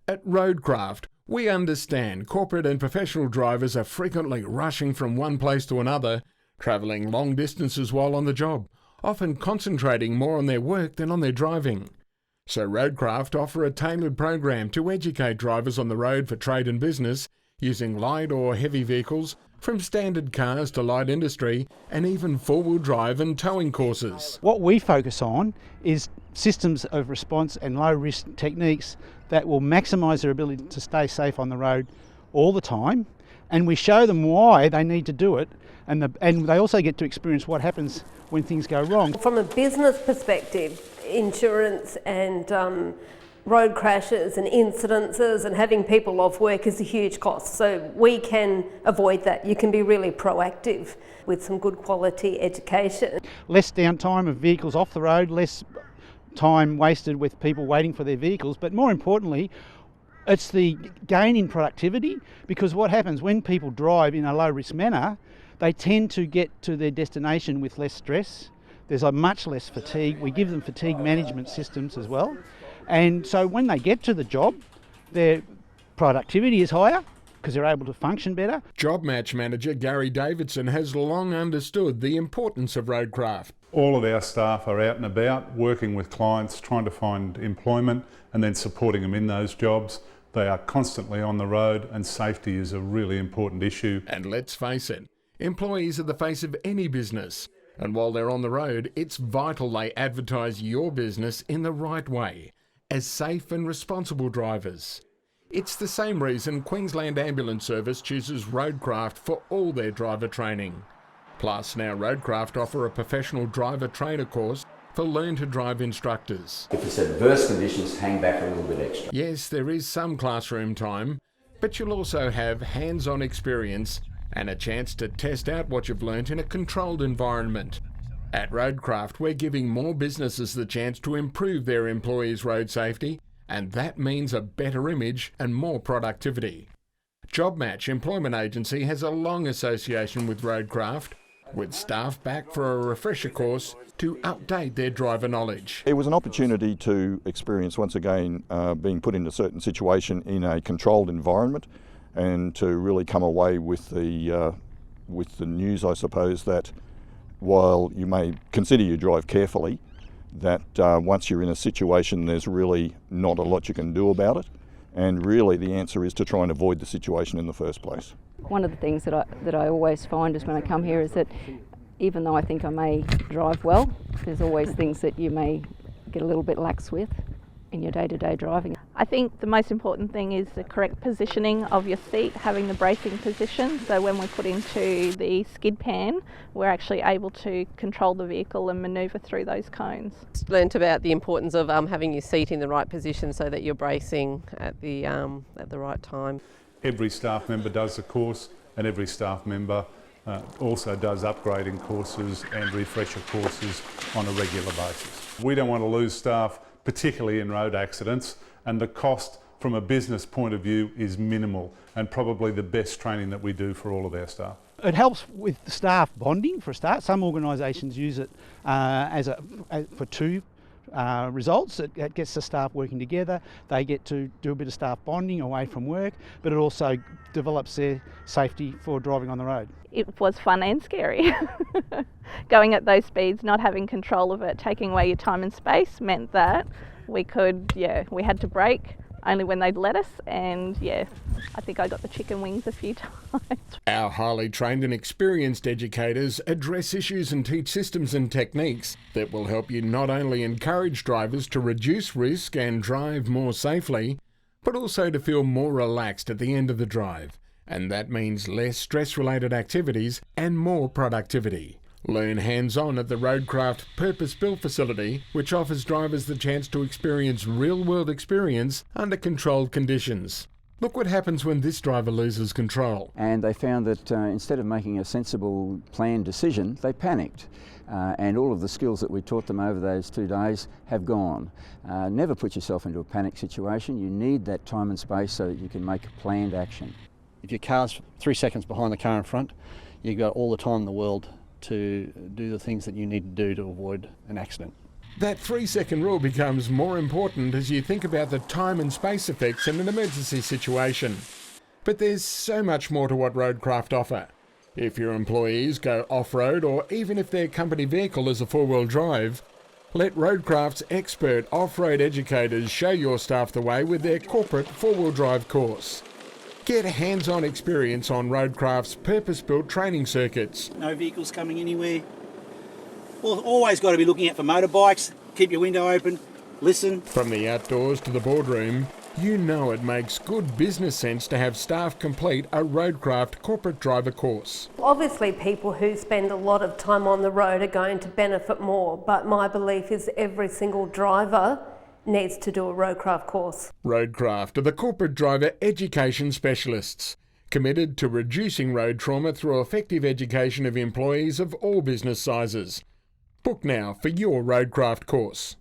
At Roadcraft, we understand corporate and professional drivers are frequently rushing from one place to another, travelling long distances while on the job, often concentrating more on their work than on their driving. So Roadcraft offer a tailored program to educate drivers on the road for trade and business, using light or heavy vehicles, from standard cars to light industry, and even four-wheel drive and towing courses. What we focus on is systems of response and low-risk techniques that will maximise their ability to stay safe on the road all the time, and we show them why they need to do it, and they also get to experience what happens when things go wrong. From a business perspective, insurance and road crashes and incidences and having people off work is a huge cost. So we can avoid that. You can be really proactive with some good quality education. Less downtime of vehicles off the road, less time wasted with people waiting for their vehicles, but more importantly, it's the gain in productivity, because what happens when people drive in a low risk manner, they tend to get to their destination with less stress. There's a much less fatigue. We give them fatigue management systems as well. And so when they get to the job, their productivity is higher because they're able to function better. Job Match Manager Gary Davidson has long understood the importance of Roadcraft. All of our staff are out and about, working with clients, trying to find employment and then supporting them in those jobs. They are constantly on the road, and safety is a really important issue. And let's face it, employees are the face of any business. And while they're on the road, it's vital they advertise your business in the right way, as safe and responsible drivers. It's the same reason Queensland Ambulance Service chooses Roadcraft for all their driver training. Plus, now Roadcraft offer a professional driver trainer course for learn-to-drive instructors. If it's adverse conditions, hang back a little bit extra. Yes, there is some classroom time, but you'll also have hands-on experience and a chance to test out what you've learnt in a controlled environment. At Roadcraft, we're giving more businesses the chance to improve their employees' road safety, and that means a better image and more productivity. JobMatch Employment Agency has a long association with Roadcraft, with staff back for a refresher course to update their driver knowledge. It was an opportunity to experience once again being put in a certain situation in a controlled environment, and to really come away with the news, I suppose, that while you may consider you drive carefully, that once you're in a situation there's really not a lot you can do about it, and really the answer is to try and avoid the situation in the first place. One of the things that I always find is when I come here is that even though I think I may drive well, there's always things that you may get a little bit lax with in your day-to-day driving. I think the most important thing is the correct positioning of your seat, having the bracing position, so when we put into the skid pan we're actually able to control the vehicle and manoeuvre through those cones. Learnt about the importance of having your seat in the right position so that you're bracing at the right time. Every staff member does the course, and every staff member also does upgrading courses and refresher courses on a regular basis. We don't want to lose staff, particularly in road accidents, and the cost from a business point of view is minimal, and probably the best training that we do for all of our staff. It helps with the staff bonding for a start. Some organisations use it for two results. It gets the staff working together. They get to do a bit of staff bonding away from work, but it also develops their safety for driving on the road. It was fun and scary. Going at those speeds, not having control of it, taking away your time and space meant that we had to brake only when they'd let us, and I think I got the chicken wings a few times. Our highly trained and experienced educators address issues and teach systems and techniques that will help you not only encourage drivers to reduce risk and drive more safely, but also to feel more relaxed at the end of the drive. And that means less stress-related activities and more productivity. Learn hands-on at the Roadcraft purpose-built facility, which offers drivers the chance to experience real-world experience under controlled conditions. Look what happens when this driver loses control. And they found that instead of making a sensible planned decision, they panicked. And all of the skills that we taught them over those 2 days have gone. Never put yourself into a panic situation. You need that time and space so that you can make a planned action. If your car's 3 seconds behind the car in front, you've got all the time in the world to do the things that you need to do to avoid an accident. That 3-second rule becomes more important as you think about the time and space effects in an emergency situation. But there's so much more to what Roadcraft offer. If your employees go off-road, or even if their company vehicle is a 4-wheel drive, let Roadcraft's expert off-road educators show your staff the way with their corporate 4-wheel drive course. Get hands-on experience on Roadcraft's purpose-built training circuits. No vehicles coming anywhere. Well, always got to be looking out for motorbikes. Keep your window open, listen. From the outdoors to the boardroom, you know it makes good business sense to have staff complete a Roadcraft corporate driver course. Obviously people who spend a lot of time on the road are going to benefit more, but my belief is every single driver needs to do a Roadcraft course. Roadcraft are the corporate driver education specialists, committed to reducing road trauma through effective education of employees of all business sizes. Book now for your Roadcraft course.